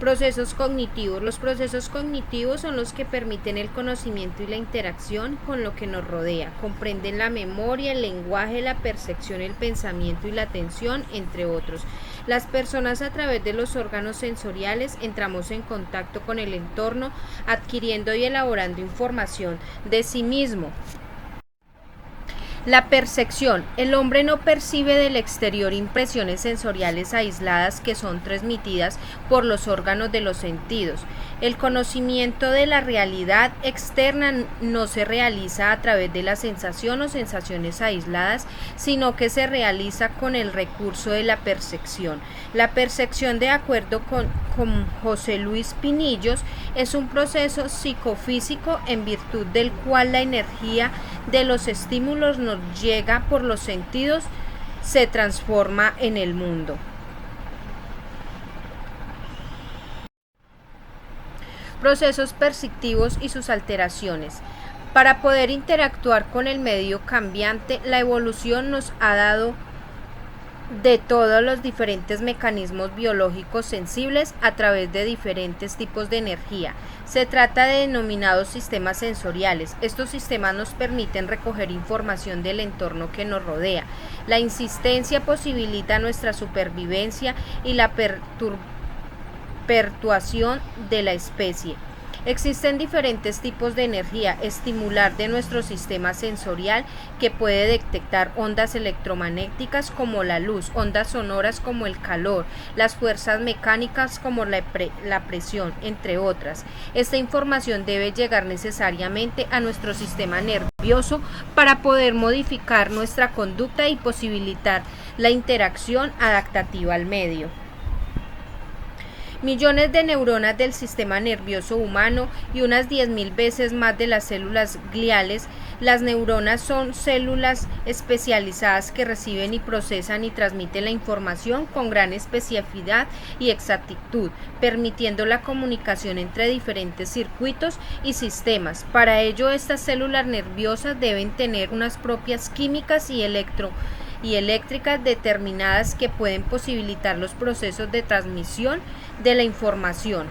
Procesos cognitivos. Los procesos cognitivos son los que permiten el conocimiento y la interacción con lo que nos rodea. Comprenden la memoria, el lenguaje, la percepción, el pensamiento y la atención, entre otros. Las personas a través de los órganos sensoriales entramos en contacto con el entorno, adquiriendo y elaborando información de sí mismo. La percepción. El hombre no percibe del exterior impresiones sensoriales aisladas que son transmitidas por los órganos de los sentidos. El conocimiento de la realidad externa no se realiza a través de la sensación o sensaciones aisladas, sino que se realiza con el recurso de la percepción. La percepción, de acuerdo con José Luis Pinillos, es un proceso psicofísico en virtud del cual la energía de los estímulos nos llega por los sentidos, se transforma en el mundo. Procesos perceptivos y sus alteraciones. Para poder interactuar con el medio cambiante, la evolución nos ha dado de todos los diferentes mecanismos biológicos sensibles a través de diferentes tipos de energía. Se trata de denominados sistemas sensoriales. Estos sistemas nos permiten recoger información del entorno que nos rodea. La insistencia posibilita nuestra supervivencia y la perpetuación de la especie. Existen diferentes tipos de energía estimular de nuestro sistema sensorial que puede detectar ondas electromagnéticas como la luz, ondas sonoras como el calor, las fuerzas mecánicas como la presión, entre otras. Esta información debe llegar necesariamente a nuestro sistema nervioso para poder modificar nuestra conducta y posibilitar la interacción adaptativa al medio. Millones de neuronas del sistema nervioso humano y unas 10.000 veces más de las células gliales. Las neuronas son células especializadas que reciben y procesan y transmiten la información con gran especificidad y exactitud, permitiendo la comunicación entre diferentes circuitos y sistemas. Para ello, estas células nerviosas deben tener unas propias químicas y eléctricas determinadas que pueden posibilitar los procesos de transmisión de la información.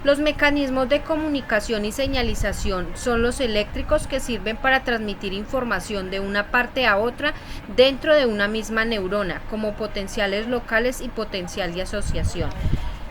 Los mecanismos de comunicación y señalización son los eléctricos, que sirven para transmitir información de una parte a otra dentro de una misma neurona, como potenciales locales y potencial de asociación.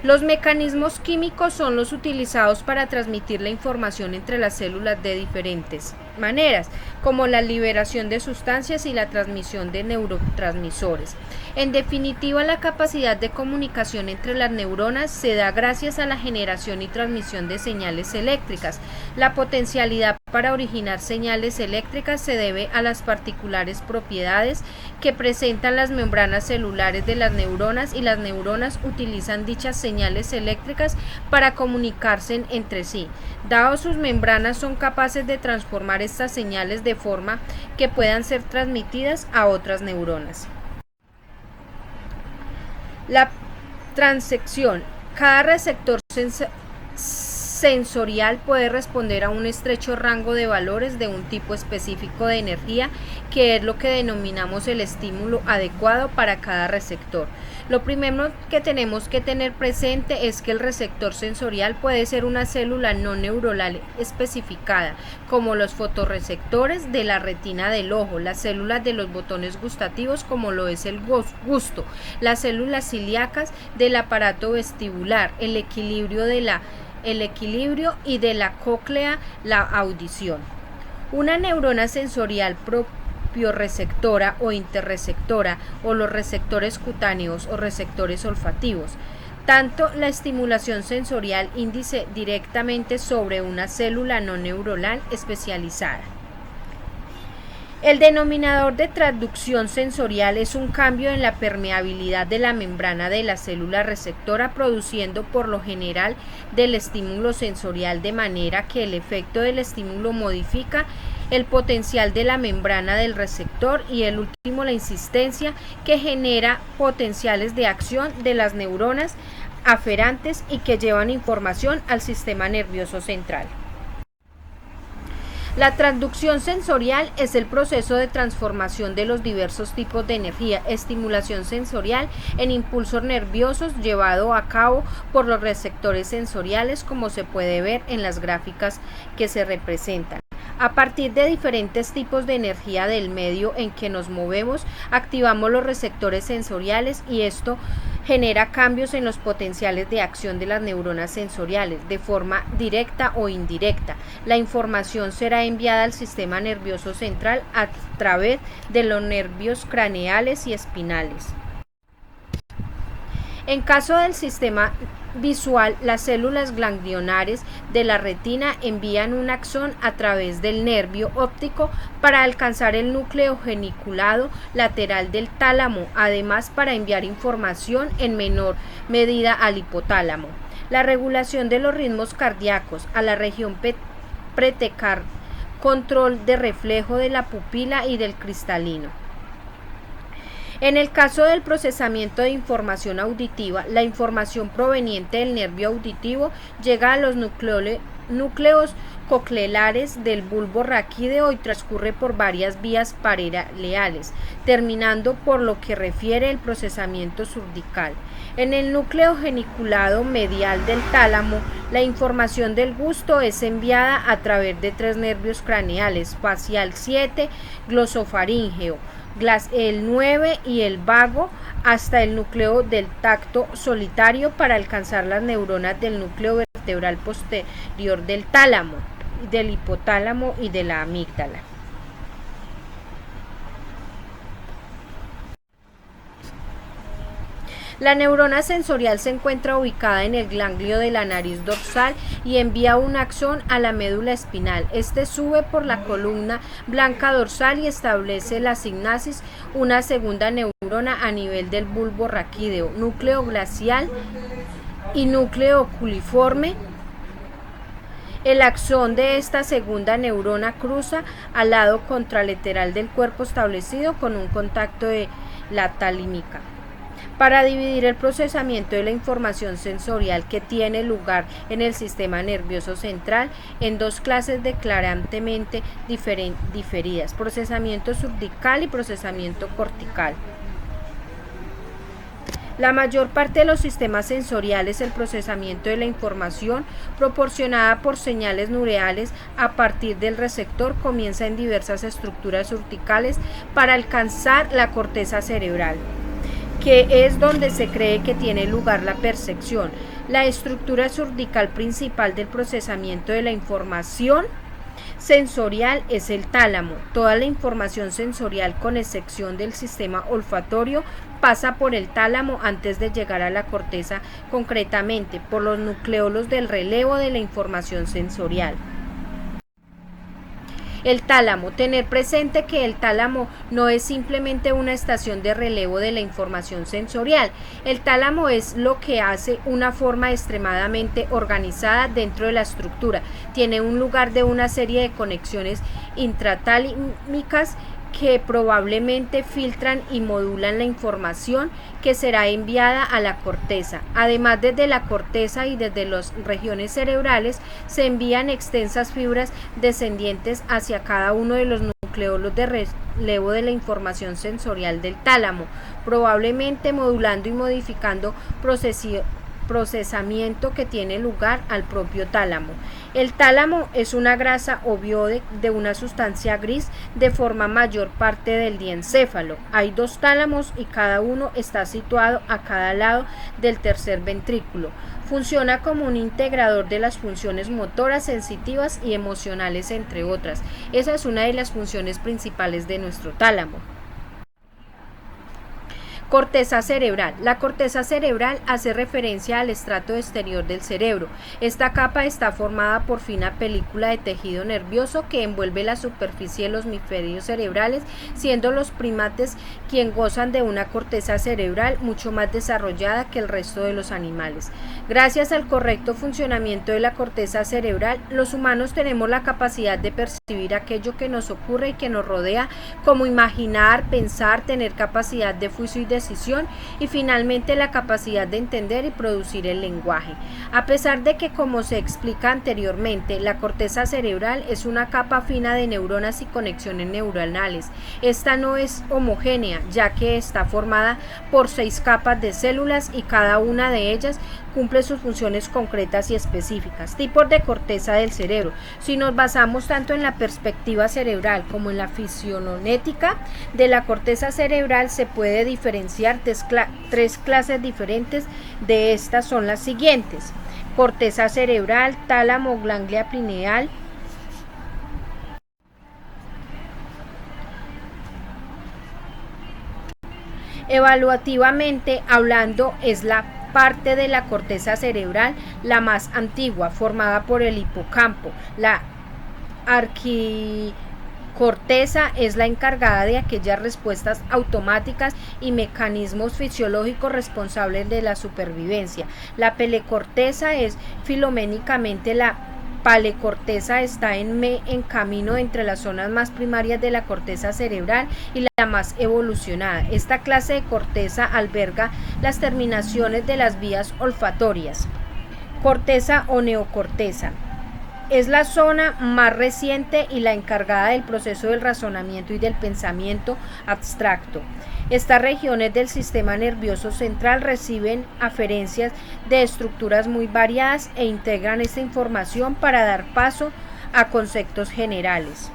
Los mecanismos químicos son los utilizados para transmitir la información entre las células de diferentes maneras, como la liberación de sustancias y la transmisión de neurotransmisores. En definitiva, la capacidad de comunicación entre las neuronas se da gracias a la generación y transmisión de señales eléctricas. La potencialidad para originar señales eléctricas se debe a las particulares propiedades que presentan las membranas celulares de las neuronas, y las neuronas utilizan dichas señales eléctricas para comunicarse entre sí. Dado sus membranas, son capaces de transformar estas señales de forma que puedan ser transmitidas a otras neuronas. La transección. Cada receptor sensorial puede responder a un estrecho rango de valores de un tipo específico de energía, que es lo que denominamos el estímulo adecuado para cada receptor. Lo primero que tenemos que tener presente es que el receptor sensorial puede ser una célula no neuronal especificada, como los fotorreceptores de la retina del ojo, las células de los botones gustativos, como lo es el gusto, las células cilíacas del aparato vestibular, el equilibrio y de la cóclea, la audición. Una neurona sensorial propioreceptora o interreceptora, o los receptores cutáneos o receptores olfativos. Tanto la estimulación sensorial índice directamente sobre una célula no neuronal especializada. El denominador de transducción sensorial es un cambio en la permeabilidad de la membrana de la célula receptora, produciendo por lo general del estímulo sensorial, de manera que el efecto del estímulo modifica el potencial de la membrana del receptor, y el último la insistencia, que genera potenciales de acción de las neuronas aferentes y que llevan información al sistema nervioso central. La transducción sensorial es el proceso de transformación de los diversos tipos de energía, estimulación sensorial en impulsos nerviosos llevado a cabo por los receptores sensoriales, como se puede ver en las gráficas que se representan. A partir de diferentes tipos de energía del medio en que nos movemos, activamos los receptores sensoriales y esto genera cambios en los potenciales de acción de las neuronas sensoriales, de forma directa o indirecta. La información será enviada al sistema nervioso central a través de los nervios craneales y espinales. En caso del sistema visual, las células ganglionares de la retina envían un axón a través del nervio óptico para alcanzar el núcleo geniculado lateral del tálamo, además para enviar información en menor medida al hipotálamo. La regulación de los ritmos cardíacos a la región pretecar, control de reflejo de la pupila y del cristalino. En el caso del procesamiento de información auditiva, la información proveniente del nervio auditivo llega a los núcleos cocleares del bulbo raquídeo y transcurre por varias vías paralelas, terminando por lo que refiere el procesamiento surdical. En el núcleo geniculado medial del tálamo, la información del gusto es enviada a través de 3 nervios craneales, facial 7, glosofaríngeo, el 9 y el vago, hasta el núcleo del tacto solitario para alcanzar las neuronas del núcleo vertebral posterior del tálamo, del hipotálamo y de la amígdala. La neurona sensorial se encuentra ubicada en el ganglio de la nariz dorsal y envía un axón a la médula espinal. Este sube por la columna blanca dorsal y establece la sinapsis, una segunda neurona a nivel del bulbo raquídeo, núcleo glacial y núcleo oculiforme. El axón de esta segunda neurona cruza al lado contralateral del cuerpo establecido con un contacto de la talímica. Para dividir el procesamiento de la información sensorial que tiene lugar en el sistema nervioso central en 2 clases declarantemente diferidas: procesamiento surdical y procesamiento cortical. La mayor parte de los sistemas sensoriales, el procesamiento de la información proporcionada por señales neuronales a partir del receptor comienza en diversas estructuras surticales para alcanzar la corteza cerebral, que es donde se cree que tiene lugar la percepción. La estructura surdical principal del procesamiento de la información sensorial es el tálamo. Toda la información sensorial, con excepción del sistema olfatorio, pasa por el tálamo antes de llegar a la corteza, concretamente por los nucleolos del relevo de la información sensorial. El tálamo. Tener presente que el tálamo no es simplemente una estación de relevo de la información sensorial. El tálamo es lo que hace una forma extremadamente organizada dentro de la estructura. Tiene un lugar de una serie de conexiones intratalímicas que probablemente filtran y modulan la información que será enviada a la corteza. Además, desde la corteza y desde las regiones cerebrales se envían extensas fibras descendientes hacia cada uno de los nucleolos de relevo de la información sensorial del tálamo, probablemente modulando y modificando procesamiento que tiene lugar al propio tálamo. El tálamo es una grasa ovoide de una sustancia gris de forma mayor parte del diencéfalo. Hay 2 tálamos y cada uno está situado a cada lado del tercer ventrículo. Funciona como un integrador de las funciones motoras, sensitivas y emocionales, entre otras. Esa es una de las funciones principales de nuestro tálamo. Corteza cerebral. La corteza cerebral hace referencia al estrato exterior del cerebro. Esta capa está formada por fina película de tejido nervioso que envuelve la superficie de los hemisferios cerebrales, siendo los primates quienes gozan de una corteza cerebral mucho más desarrollada que el resto de los animales. Gracias al correcto funcionamiento de la corteza cerebral, los humanos tenemos la capacidad de percibir aquello que nos ocurre y que nos rodea, como imaginar, pensar, tener capacidad de juicio y de decisión y finalmente la capacidad de entender y producir el lenguaje. A pesar de que, como se explica anteriormente, la corteza cerebral es una capa fina de neuronas y conexiones neuronales, esta no es homogénea, ya que está formada por 6 capas de células y cada una de ellas cumple sus funciones concretas y específicas. Tipos de corteza del cerebro. Si nos basamos tanto en la perspectiva cerebral como en la fisiononética de la corteza cerebral, se puede diferenciar tres clases diferentes. De estas son las siguientes: corteza cerebral, tálamo, ganglia pineal, evaluativamente hablando, es la parte de la corteza cerebral la más antigua, formada por el hipocampo. La arquicorteza es la encargada de aquellas respuestas automáticas y mecanismos fisiológicos responsables de la supervivencia. La paleocorteza es filoménicamente la paleocorteza está en camino entre las zonas más primarias de la corteza cerebral y la más evolucionada. Esta clase de corteza alberga las terminaciones de las vías olfatorias. Corteza o neocorteza es la zona más reciente y la encargada del proceso del razonamiento y del pensamiento abstracto. Estas regiones del sistema nervioso central reciben aferencias de estructuras muy variadas e integran esta información para dar paso a conceptos generales.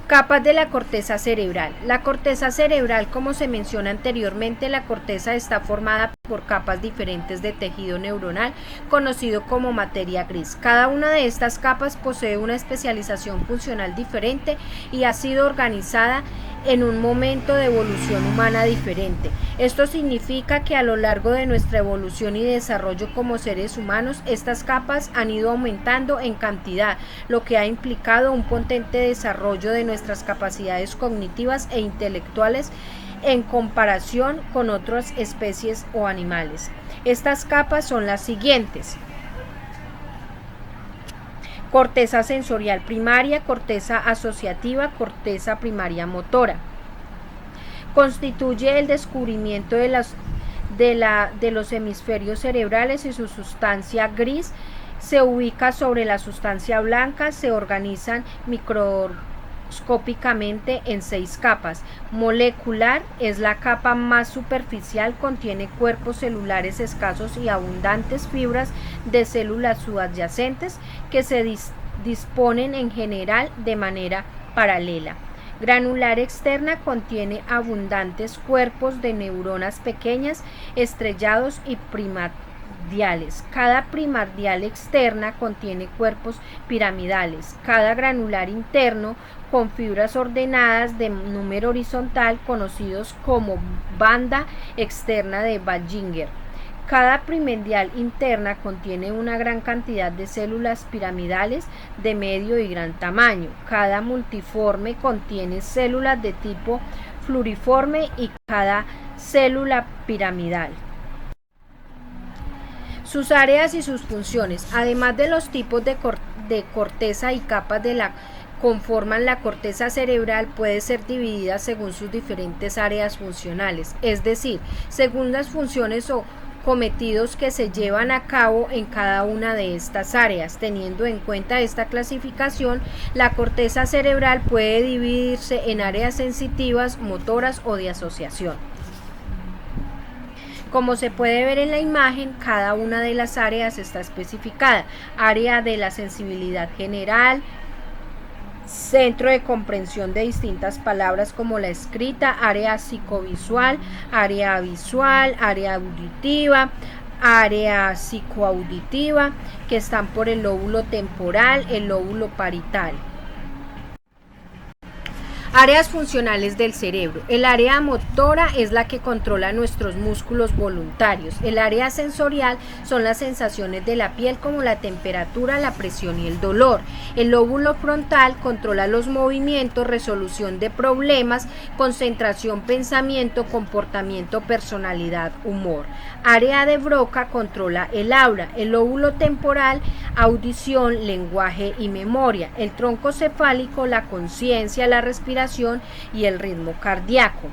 Capas de la corteza cerebral. La corteza cerebral, como se menciona anteriormente, la corteza está formada por capas diferentes de tejido neuronal, conocido como materia gris. Cada una de estas capas posee una especialización funcional diferente y ha sido organizada en un momento de evolución humana diferente. Esto significa que a lo largo de nuestra evolución y desarrollo como seres humanos, estas capas han ido aumentando en cantidad, lo que ha implicado un potente desarrollo de nuestras capacidades cognitivas e intelectuales en comparación con otras especies o animales. Estas capas son las siguientes: corteza sensorial primaria, corteza asociativa, corteza primaria motora. Constituye el descubrimiento de los hemisferios cerebrales y su sustancia gris se ubica sobre la sustancia blanca. Se organizan microscópicamente en 6 capas. Molecular es la capa más superficial, contiene cuerpos celulares escasos y abundantes fibras de células subyacentes que se disponen en general de manera paralela. Granular externa contiene abundantes cuerpos de neuronas pequeñas, estrellados y primordiales. Cada primordial externa contiene cuerpos piramidales. Cada granular interno con fibras ordenadas de número horizontal, conocidos como banda externa de Ballinger. Cada primordial interna contiene una gran cantidad de células piramidales de medio y gran tamaño. Cada multiforme contiene células de tipo floriforme y cada célula piramidal. Sus áreas y sus funciones. Además de los tipos de corteza y capas de la conforman la corteza cerebral, puede ser dividida según sus diferentes áreas funcionales, es decir, según las funciones o cometidos que se llevan a cabo en cada una de estas áreas. Teniendo en cuenta esta clasificación, la corteza cerebral puede dividirse en áreas sensitivas, motoras o de asociación. Como se puede ver en la imagen, cada una de las áreas está especificada: área de la sensibilidad general, centro de comprensión de distintas palabras como la escrita, área psicovisual, área visual, área auditiva, área psicoauditiva, que están por el lóbulo temporal, el lóbulo parietal. Áreas funcionales del cerebro. El área motora es la que controla nuestros músculos voluntarios. El área sensorial son las sensaciones de la piel como la temperatura, la presión y el dolor. El lóbulo frontal controla los movimientos, resolución de problemas, concentración, pensamiento, comportamiento, personalidad, humor. Área de Broca controla el aura. El lóbulo temporal, audición, lenguaje y memoria. El tronco cefálico, la conciencia, la respiración y el ritmo cardíaco.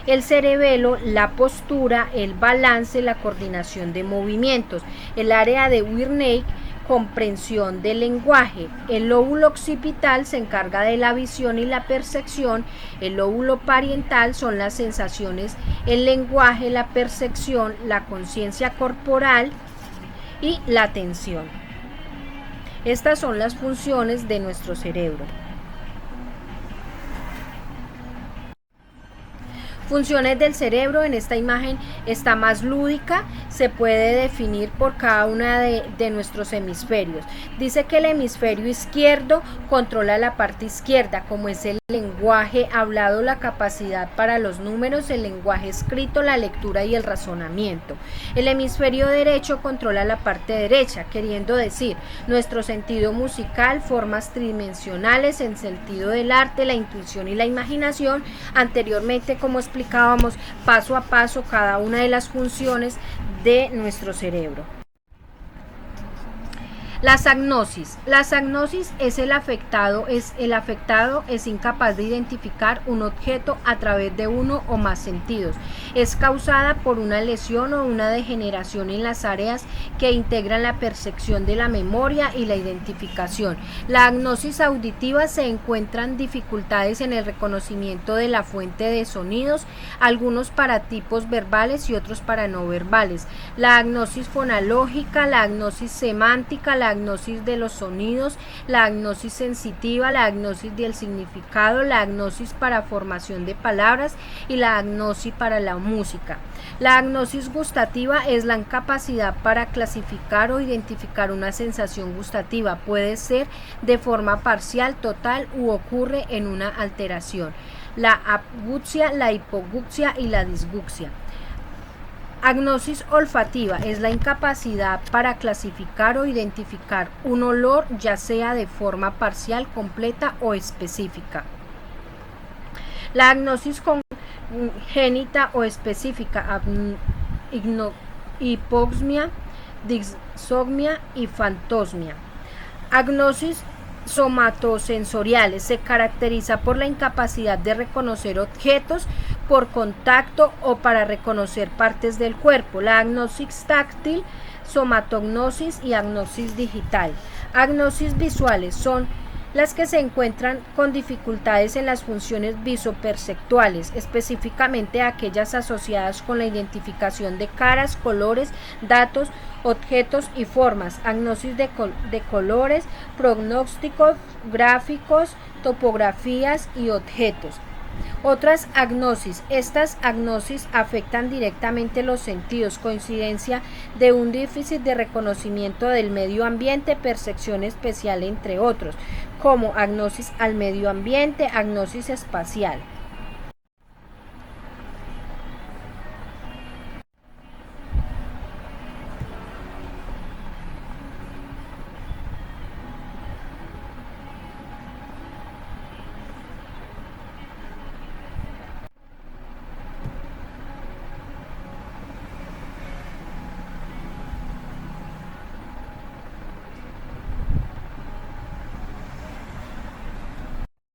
el cerebelo, la postura, el balance, la coordinación de movimientos. El área de Wernicke, comprensión del lenguaje. El lóbulo occipital se encarga de la visión y la percepción. El lóbulo parietal son las sensaciones, el lenguaje, la percepción, la conciencia corporal y la atención. Estas son las funciones de nuestro cerebro. Funciones del cerebro. En esta imagen está más lúdica, se puede definir por cada una de nuestros hemisferios. Dice que el hemisferio izquierdo controla la parte izquierda, como es el lenguaje hablado, la capacidad para los números, el lenguaje escrito, la lectura y el razonamiento. El hemisferio derecho controla la parte derecha, queriendo decir nuestro sentido musical, formas tridimensionales, el sentido del arte, la intuición y la imaginación. Anteriormente, como explicábamos paso a paso cada una de las funciones de nuestro cerebro. Las agnosis. Las agnosis es el afectado es incapaz de identificar un objeto a través de uno o más sentidos. Es causada por una lesión o una degeneración en las áreas que integran la percepción de la memoria y la identificación. La agnosis auditiva se encuentran dificultades en el reconocimiento de la fuente de sonidos, algunos para tipos verbales y otros para no verbales. La agnosis fonológica, la agnosis semántica, la agnosis de los sonidos, la agnosis sensitiva, la agnosis del significado, la agnosis para formación de palabras y la agnosis para la música. La agnosis gustativa es la incapacidad para clasificar o identificar una sensación gustativa. Puede ser de forma parcial, total u ocurre en una alteración. La aguxia, la hipoguxia y la disguxia. Agnosis olfativa es la incapacidad para clasificar o identificar un olor, ya sea de forma parcial, completa o específica. La agnosis congénita o específica, hiposmia, disogmia y fantosmia. Agnosis somatosensoriales se caracteriza por la incapacidad de reconocer objetos por contacto o para reconocer partes del cuerpo. La agnosis táctil, somatognosis y agnosis digital. Agnosis visuales son las que se encuentran con dificultades en las funciones visoperceptuales, específicamente aquellas asociadas con la identificación de caras, colores, datos, objetos y formas. Agnosis de colores, pronósticos, gráficos, topografías y objetos. Otras agnosis. Estas agnosis afectan directamente los sentidos, coincidencia de un déficit de reconocimiento del medio ambiente, percepción especial, entre otros, como agnosis al medio ambiente, agnosis espacial.